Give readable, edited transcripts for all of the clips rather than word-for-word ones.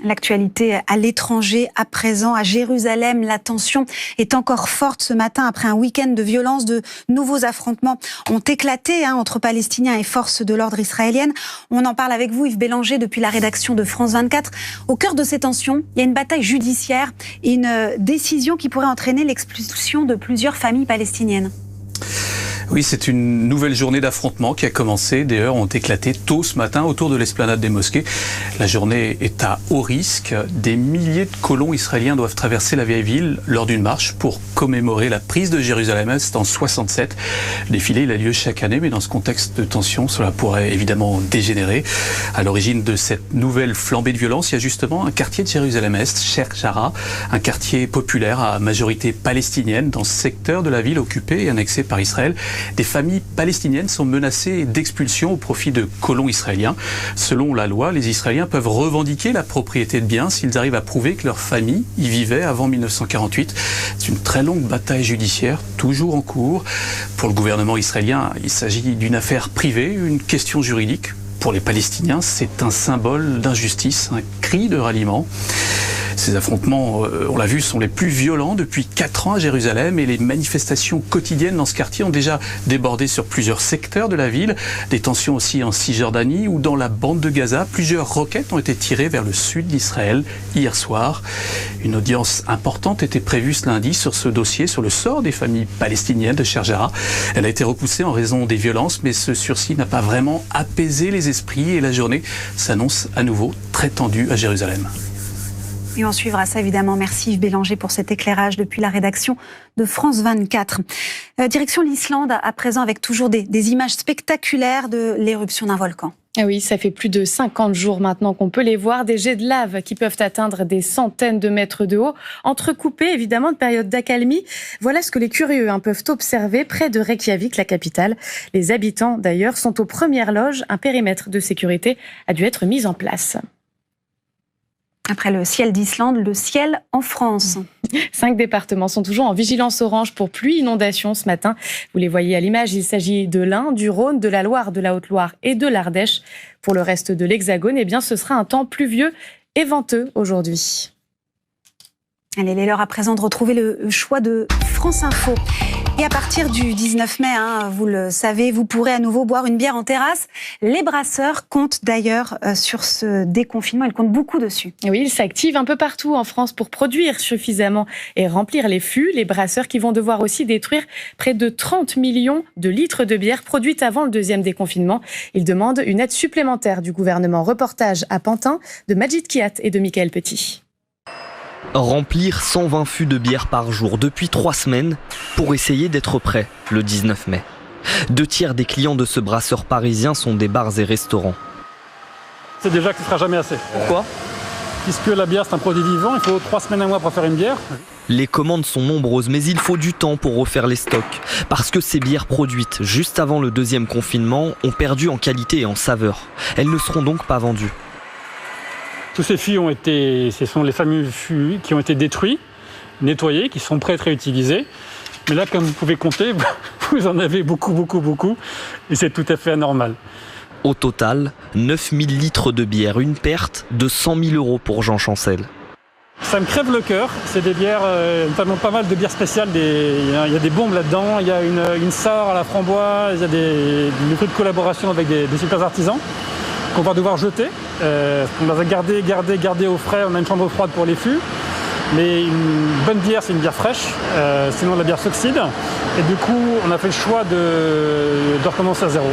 L'actualité à l'étranger, à présent, à Jérusalem, la tension est encore forte ce matin après un week-end de violence. De nouveaux affrontements ont éclaté entre Palestiniens et forces de l'ordre israéliennes. On en parle avec vous, Yves Bélanger, depuis la rédaction de France 24. Au cœur de ces tensions, il y a une bataille judiciaire et une décision qui pourrait entraîner l'expulsion de plusieurs familles palestiniennes. Oui, c'est une nouvelle journée d'affrontement qui a commencé. Des heurts ont éclaté tôt ce matin autour de l'esplanade des mosquées. La journée est à haut risque. Des milliers de colons israéliens doivent traverser la vieille ville lors d'une marche pour commémorer la prise de Jérusalem-Est en 67. Le défilé, il a lieu chaque année, mais dans ce contexte de tension, cela pourrait évidemment dégénérer. À l'origine de cette nouvelle flambée de violence, il y a justement un quartier de Jérusalem-Est, Sheikh Jarrah, un quartier populaire à majorité palestinienne dans ce secteur de la ville occupé et annexé par Israël. Des familles palestiniennes sont menacées d'expulsion au profit de colons israéliens. Selon la loi, les Israéliens peuvent revendiquer la propriété de biens s'ils arrivent à prouver que leur famille y vivait avant 1948. C'est une très longue bataille judiciaire, toujours en cours. Pour le gouvernement israélien, il s'agit d'une affaire privée, une question juridique. Pour les Palestiniens, c'est un symbole d'injustice, un cri de ralliement. Ces affrontements, on l'a vu, sont les plus violents depuis 4 ans à Jérusalem et les manifestations quotidiennes dans ce quartier ont déjà débordé sur plusieurs secteurs de la ville. Des tensions aussi en Cisjordanie ou dans la bande de Gaza. Plusieurs roquettes ont été tirées vers le sud d'Israël hier soir. Une audience importante était prévue ce lundi sur ce dossier, sur le sort des familles palestiniennes de Sheikh Jarrah. Elle a été repoussée en raison des violences, mais ce sursis n'a pas vraiment apaisé les esprits et la journée s'annonce à nouveau très tendue à Jérusalem. Et on suivra ça évidemment. Merci Yves Bélanger pour cet éclairage depuis la rédaction de France 24. Direction l'Islande à présent avec toujours des images spectaculaires de l'éruption d'un volcan. Ah oui, ça fait plus de 50 jours maintenant qu'on peut les voir, des jets de lave qui peuvent atteindre des centaines de mètres de haut, entrecoupés évidemment de périodes d'accalmie. Voilà ce que les curieux peuvent observer près de Reykjavik, la capitale. Les habitants d'ailleurs sont aux premières loges. Un périmètre de sécurité a dû être mis en place. Après le ciel d'Islande, le ciel en France. 5 départements sont toujours en vigilance orange pour pluie, inondation ce matin. Vous les voyez à l'image, il s'agit de l'Ain, du Rhône, de la Loire, de la Haute-Loire et de l'Ardèche. Pour le reste de l'Hexagone, ce sera un temps pluvieux et venteux aujourd'hui. Allez, il est l'heure à présent de retrouver le choix de France Info. Et à partir du 19 mai, vous le savez, vous pourrez à nouveau boire une bière en terrasse. Les brasseurs comptent d'ailleurs sur ce déconfinement, ils comptent beaucoup dessus. Oui, ils s'activent un peu partout en France pour produire suffisamment et remplir les fûts. Les brasseurs qui vont devoir aussi détruire près de 30 millions de litres de bière produite avant le deuxième déconfinement. Ils demandent une aide supplémentaire du gouvernement. Reportage à Pantin de Majid Kiat et de Mickaël Petit. Remplir 120 fûts de bière par jour depuis 3 semaines pour essayer d'être prêt le 19 mai. 2 tiers des clients de ce brasseur parisien sont des bars et restaurants. C'est déjà que ce ne sera jamais assez. Pourquoi ? Puisque la bière c'est un produit vivant, il faut 3 semaines à mois pour faire une bière. Les commandes sont nombreuses, mais il faut du temps pour refaire les stocks. Parce que ces bières produites juste avant le deuxième confinement ont perdu en qualité et en saveur. Elles ne seront donc pas vendues. Tous ces fûts ce sont les fameux fûts qui ont été détruits, nettoyés, qui sont prêts à être réutilisés. Mais là, comme vous pouvez compter, vous en avez beaucoup, et c'est tout à fait anormal. Au total, 9000 litres de bière, une perte de 100 000 € pour Jean Chancel. Ça me crève le cœur, c'est des bières, notamment pas mal de bières spéciales, il y a des bombes là-dedans, il y a une sour à la framboise, il y a des trucs de collaboration avec des super artisans qu'on va devoir jeter. On va garder au frais, on a une chambre froide pour les fûts. Mais une bonne bière, c'est une bière fraîche, sinon la bière s'oxyde. Et du coup, on a fait le choix de recommencer à zéro.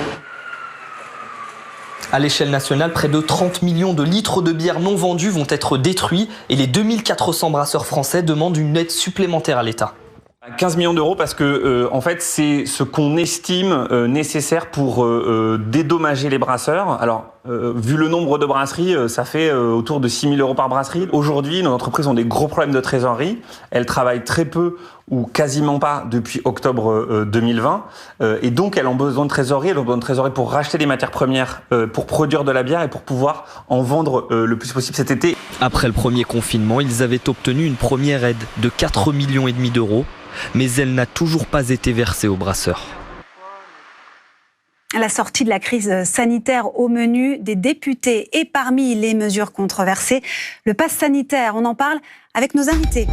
À l'échelle nationale, près de 30 millions de litres de bière non vendus vont être détruits et les 2400 brasseurs français demandent une aide supplémentaire à l'État. 15 millions d'euros parce que en fait c'est ce qu'on estime nécessaire pour dédommager les brasseurs. Alors vu le nombre de brasseries, ça fait autour de 6 000 € par brasserie. Aujourd'hui, nos entreprises ont des gros problèmes de trésorerie. Elles travaillent très peu ou quasiment pas depuis octobre 2020 et donc elles ont besoin de trésorerie. Elles ont besoin de trésorerie pour racheter des matières premières, pour produire de la bière et pour pouvoir en vendre le plus possible cet été. Après le premier confinement, ils avaient obtenu une première aide de 4,5 millions d'euros. Mais elle n'a toujours pas été versée aux brasseurs. La sortie de la crise sanitaire au menu des députés et parmi les mesures controversées, le pass sanitaire. On en parle avec nos invités.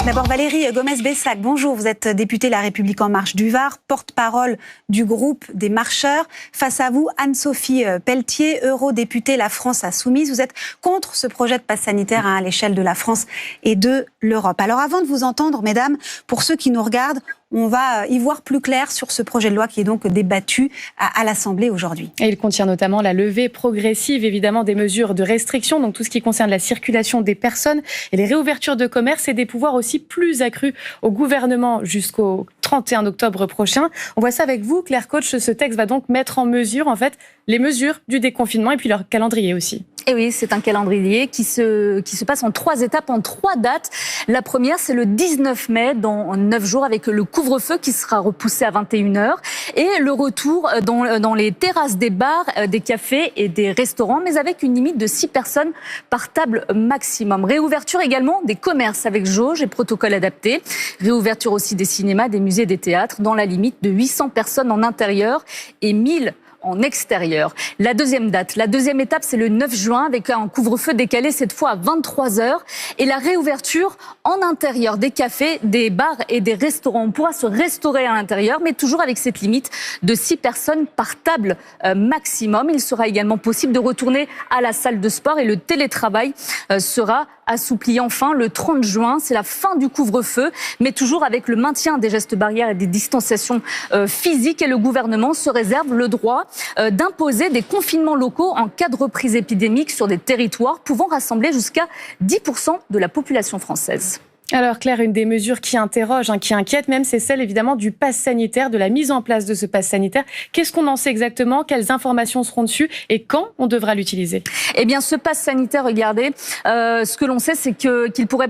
D'abord Valérie Gomez-Bessac, bonjour, vous êtes députée La République En Marche du Var, porte-parole du groupe des marcheurs. Face à vous, Anne-Sophie Pelletier, eurodéputée La France Insoumise. Vous êtes contre ce projet de pass sanitaire à l'échelle de la France et de l'Europe. Alors avant de vous entendre, mesdames, pour ceux qui nous regardent, on va y voir plus clair sur ce projet de loi qui est donc débattu à l'Assemblée aujourd'hui. Et il contient notamment la levée progressive, évidemment, des mesures de restriction, donc tout ce qui concerne la circulation des personnes et les réouvertures de commerce et des pouvoirs aussi plus accrus au gouvernement jusqu'au 31 octobre prochain. On voit ça avec vous, Claire Coach. Ce texte va donc mettre en mesure, en fait, les mesures du déconfinement et puis leur calendrier aussi. Et oui, c'est un calendrier qui se passe en 3 étapes, en 3 dates. La première, c'est le 19 mai, dans 9 jours, avec le couvre-feu qui sera repoussé à 21h et le retour dans les terrasses des bars, des cafés et des restaurants, mais avec une limite de 6 personnes par table maximum. Réouverture également des commerces avec jauge et protocole adapté. Réouverture aussi des cinémas, des musées, des théâtres, dans la limite de 800 personnes en intérieur et 1000 en extérieur. La deuxième date, la deuxième étape, c'est le 9 juin avec un couvre-feu décalé cette fois à 23h et la réouverture en intérieur des cafés, des bars et des restaurants. On pourra se restaurer à l'intérieur, mais toujours avec cette limite de 6 personnes par table maximum. Il sera également possible de retourner à la salle de sport et le télétravail sera assoupli enfin le 30 juin. C'est la fin du couvre-feu, mais toujours avec le maintien des gestes barrières et des distanciations physiques. Et le gouvernement se réserve le droit d'imposer des confinements locaux en cas de reprise épidémique sur des territoires pouvant rassembler jusqu'à 10% de la population française. Alors Claire, une des mesures qui interroge, qui inquiète même, c'est celle évidemment du pass sanitaire, de la mise en place de ce pass sanitaire. Qu'est-ce qu'on en sait exactement? Quelles informations seront dessus et quand on devra l'utiliser? Eh bien, ce pass sanitaire, regardez, ce que l'on sait, c'est qu'il pourrait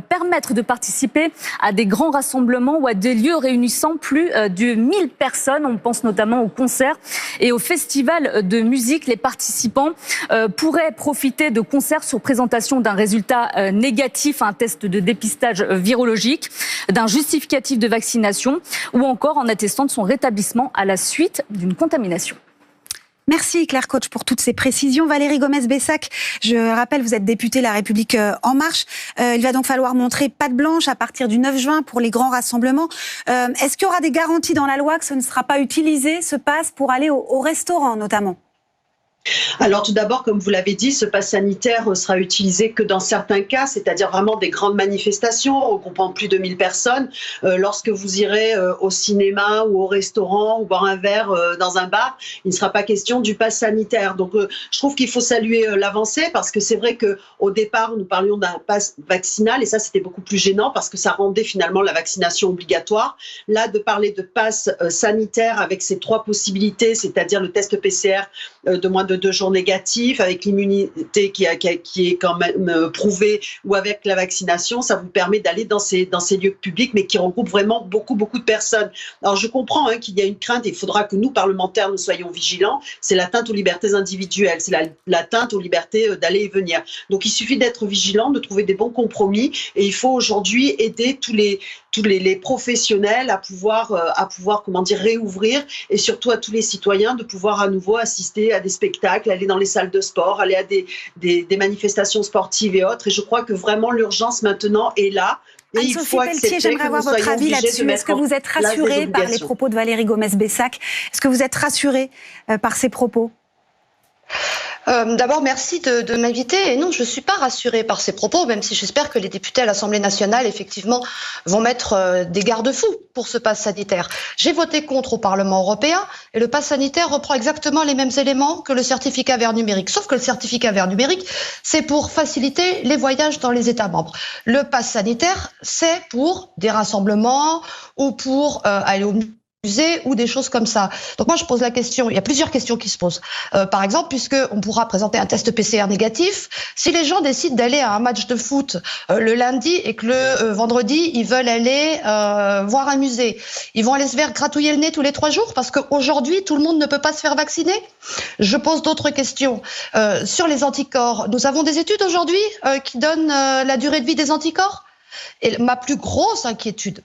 permettre de participer à des grands rassemblements ou à des lieux réunissant plus de 1000 personnes. On pense notamment aux concerts et aux festivals de musique. Les participants pourraient profiter de concerts sur présentation d'un résultat négatif, un test de dépistage virologique, d'un justificatif de vaccination ou encore en attestant de son rétablissement à la suite d'une contamination. Merci Claire Coach pour toutes ces précisions. Valérie Gomez-Bessac, je rappelle, vous êtes députée La République En Marche. Il va donc falloir montrer patte blanche à partir du 9 juin pour les grands rassemblements. Est-ce qu'il y aura des garanties dans la loi que ce ne sera pas utilisé, ce pass, pour aller au restaurant notamment ? Alors tout d'abord, comme vous l'avez dit, ce pass sanitaire sera utilisé que dans certains cas, c'est-à-dire vraiment des grandes manifestations regroupant plus de 1000 personnes. Lorsque vous irez au cinéma ou au restaurant ou boire un verre dans un bar, il ne sera pas question du pass sanitaire. Donc je trouve qu'il faut saluer l'avancée parce que c'est vrai qu'au départ, nous parlions d'un pass vaccinal et ça c'était beaucoup plus gênant parce que ça rendait finalement la vaccination obligatoire. Là, de parler de pass sanitaire avec ces 3 possibilités, c'est-à-dire le test PCR de moins de 2 jours négatifs, avec l'immunité qui est quand même prouvée ou avec la vaccination, ça vous permet d'aller dans ces lieux publics, mais qui regroupent vraiment beaucoup de personnes. Alors je comprends qu'il y a une crainte, et il faudra que nous, parlementaires, nous soyons vigilants, c'est l'atteinte aux libertés individuelles, c'est l'atteinte aux libertés d'aller et venir. Donc il suffit d'être vigilant, de trouver des bons compromis, et il faut aujourd'hui aider tous les professionnels à pouvoir réouvrir, et surtout à tous les citoyens de pouvoir à nouveau assister à des spectacles, aller dans les salles de sport, aller à des manifestations sportives et autres. Et je crois que vraiment l'urgence maintenant est là. Anne-Sophie Pelletier, j'aimerais avoir votre avis là-dessus. Est-ce que vous êtes rassurée par les propos de Valérie Gomez-Bessac? Est-ce que vous êtes rassurée par ces propos? D'abord, merci de m'inviter. Et non, je ne suis pas rassurée par ces propos, même si j'espère que les députés à l'Assemblée nationale, effectivement, vont mettre des garde-fous pour ce pass sanitaire. J'ai voté contre au Parlement européen et le pass sanitaire reprend exactement les mêmes éléments que le certificat vert numérique. Sauf que le certificat vert numérique, c'est pour faciliter les voyages dans les États membres. Le pass sanitaire, c'est pour des rassemblements ou pour aller au musée ou des choses comme ça. Donc moi je pose la question, il y a plusieurs questions qui se posent. Par exemple, puisque on pourra présenter un test PCR négatif, si les gens décident d'aller à un match de foot le lundi et que le vendredi ils veulent aller voir un musée, ils vont aller se faire gratouiller le nez tous les 3 jours parce qu'aujourd'hui tout le monde ne peut pas se faire vacciner. Je pose d'autres questions sur les anticorps. Nous avons des études aujourd'hui qui donnent la durée de vie des anticorps. Et ma plus grosse inquiétude,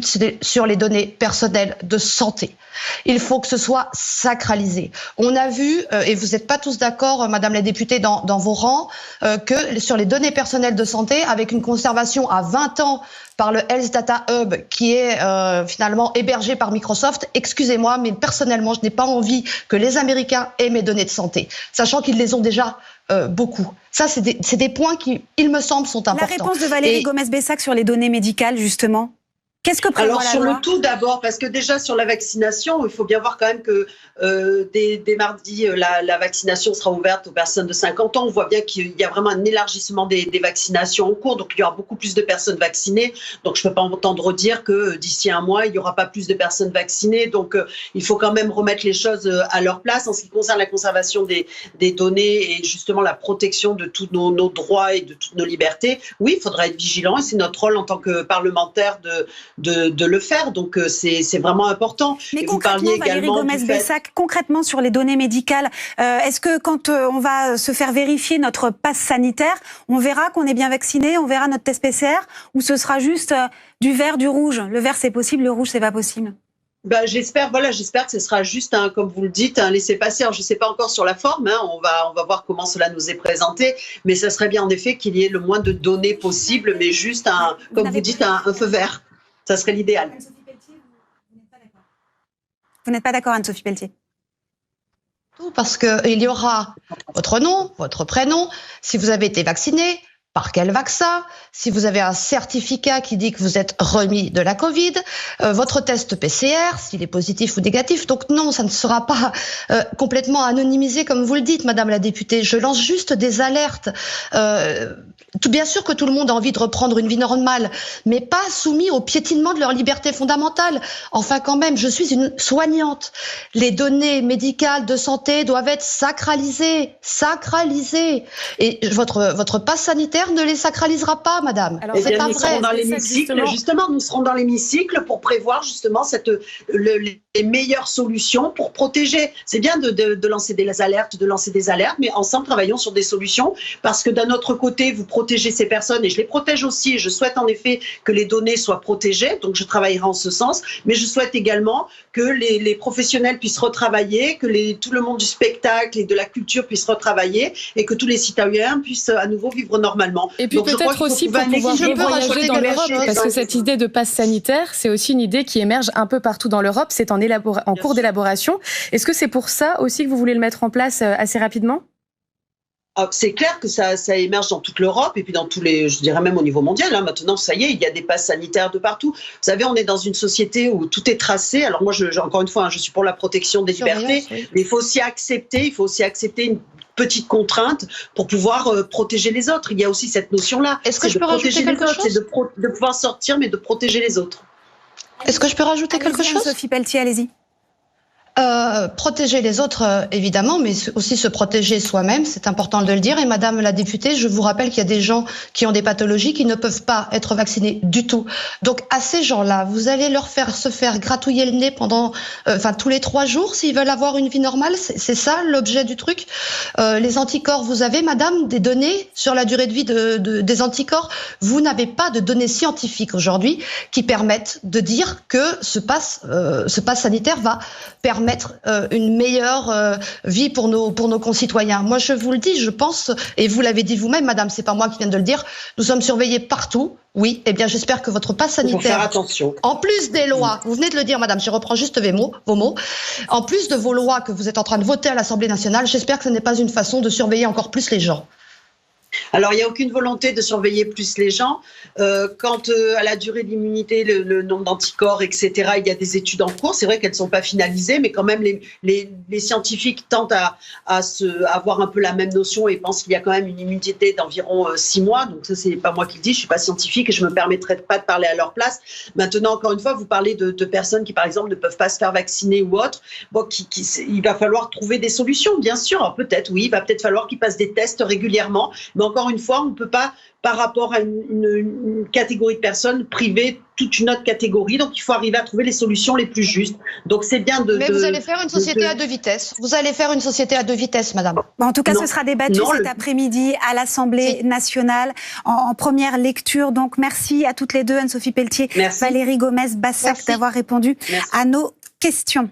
c'est sur les données personnelles de santé. Il faut que ce soit sacralisé. On a vu, et vous n'êtes pas tous d'accord, Madame la députée, dans vos rangs, que sur les données personnelles de santé, avec une conservation à 20 ans par le Health Data Hub, qui est finalement hébergé par Microsoft, excusez-moi, mais personnellement, je n'ai pas envie que les Américains aient mes données de santé, sachant qu'ils les ont déjà beaucoup. Ça, c'est des points qui, il me semble, sont importants. La réponse de Valérie Gomez-Bessac sur les données médicales, justement. Qu'est-ce que prévoit la loi ? Alors, sur le tout, d'abord, parce que déjà, sur la vaccination, il faut bien voir quand même que dès mardi, la vaccination sera ouverte aux personnes de 50 ans. On voit bien qu'il y a vraiment un élargissement des vaccinations en cours, donc il y aura beaucoup plus de personnes vaccinées. Donc, je ne peux pas entendre dire que d'ici un mois, il n'y aura pas plus de personnes vaccinées. Donc, il faut quand même remettre les choses à leur place. En ce qui concerne la conservation des données et justement la protection de tous nos droits et de toutes nos libertés, oui, il faudra être vigilant et c'est notre rôle en tant que parlementaire de le faire. Donc, c'est vraiment important. Mais concrètement, Valérie Gomez-Bessac, concrètement sur les données médicales, est-ce que quand on va se faire vérifier notre passe sanitaire, on verra qu'on est bien vacciné, on verra notre test PCR, ou ce sera juste du vert, du rouge? Le vert c'est possible, le rouge c'est pas possible. J'espère que ce sera juste, comme vous le dites, un laissez-passer. Je ne sais pas encore sur la forme, on va voir comment cela nous est présenté, mais ça serait bien en effet qu'il y ait le moins de données possible, mais juste, comme vous dites, un feu vert. Ça serait l'idéal. Vous n'êtes pas d'accord, Anne-Sophie Pelletier? Parce qu'il y aura votre nom, votre prénom, si vous avez été vacciné, par quel vaccin, si vous avez un certificat qui dit que vous êtes remis de la Covid, votre test PCR, s'il est positif ou négatif. Donc non, ça ne sera pas complètement anonymisé comme vous le dites, Madame la députée. Je lance juste des alertes. Bien sûr que tout le monde a envie de reprendre une vie normale, mais pas soumis au piétinement de leur liberté fondamentale. Enfin quand même, je suis une soignante. Les données médicales de santé doivent être sacralisées. Et votre passe sanitaire ne les sacralisera pas, madame. Alors, c'est pas vrai. Nous serons dans l'hémicycle pour prévoir justement les meilleures solutions pour protéger. C'est bien de lancer des alertes, mais ensemble travaillons sur des solutions parce que d'un autre côté, vous protégez ces personnes et je les protège aussi. Je souhaite en effet que les données soient protégées, donc je travaillerai en ce sens, mais je souhaite également que les professionnels puissent retravailler, que tout le monde du spectacle et de la culture puisse retravailler et que tous les citoyens puissent à nouveau vivre normalement. Et puis peut-être aussi pour pouvoir voyager dans l'Europe, parce que cette idée de passe sanitaire, c'est aussi une idée qui émerge un peu partout dans l'Europe, c'est en cours d'élaboration. Est-ce que c'est pour ça aussi que vous voulez le mettre en place assez rapidement ? C'est clair que ça émerge dans toute l'Europe et puis dans tous les, je dirais même au niveau mondial. Maintenant, ça y est, il y a des passes sanitaires de partout. Vous savez, on est dans une société où tout est tracé. Alors moi, encore une fois, je suis pour la protection des libertés, mais il faut aussi accepter une petite contrainte pour pouvoir protéger les autres. Il y a aussi cette notion-là. Est-ce que je peux rajouter quelque chose ? C'est de pouvoir sortir, mais de protéger les autres. Est-ce que je peux rajouter quelque chose ? Sophie Pelletier, allez-y. Protéger les autres, évidemment, mais aussi se protéger soi-même, c'est important de le dire. Et Madame la députée, je vous rappelle qu'il y a des gens qui ont des pathologies qui ne peuvent pas être vaccinés du tout. Donc à ces gens-là, vous allez leur se faire gratouiller le nez pendant, tous les 3 jours s'ils veulent avoir une vie normale. C'est ça l'objet du truc. Les anticorps, vous avez, Madame, des données sur la durée de vie des anticorps. Vous n'avez pas de données scientifiques aujourd'hui qui permettent de dire que ce pass sanitaire va permettre une meilleure vie pour nos concitoyens. Moi, je vous le dis, je pense, et vous l'avez dit vous-même, madame, c'est pas moi qui viens de le dire, nous sommes surveillés partout. Oui, eh bien, j'espère que votre pass sanitaire, faire attention. En plus des lois, vous venez de le dire, madame, je reprends juste vos mots, en plus de vos lois que vous êtes en train de voter à l'Assemblée nationale, j'espère que ce n'est pas une façon de surveiller encore plus les gens. Alors, il n'y a aucune volonté de surveiller plus les gens. Quant à la durée d'immunité, le nombre d'anticorps, etc., il y a des études en cours. C'est vrai qu'elles ne sont pas finalisées, mais quand même, les scientifiques tentent à avoir un peu la même notion et pensent qu'il y a quand même une immunité d'environ 6 mois. Donc ça, c'est pas moi qui le dis, je ne suis pas scientifique et je ne me permettrai pas de parler à leur place. Maintenant, encore une fois, vous parlez de personnes qui, par exemple, ne peuvent pas se faire vacciner ou autre. Bon, il va falloir trouver des solutions, bien sûr. Alors, peut-être, oui, il va peut-être falloir qu'ils passent des tests régulièrement. Mais encore encore une fois, on ne peut pas, par rapport à une catégorie de personnes, priver toute une autre catégorie. Donc, il faut arriver à trouver les solutions les plus justes. Donc, c'est bien de... Mais vous allez faire une société à deux vitesses. Vous allez faire une société à deux vitesses, madame. En tout cas, ce sera débattu cet après-midi à l'Assemblée nationale en première lecture. Donc, merci à toutes les deux, Anne-Sophie Pelletier, Valérie Gomez-Bassac, d'avoir répondu à nos questions.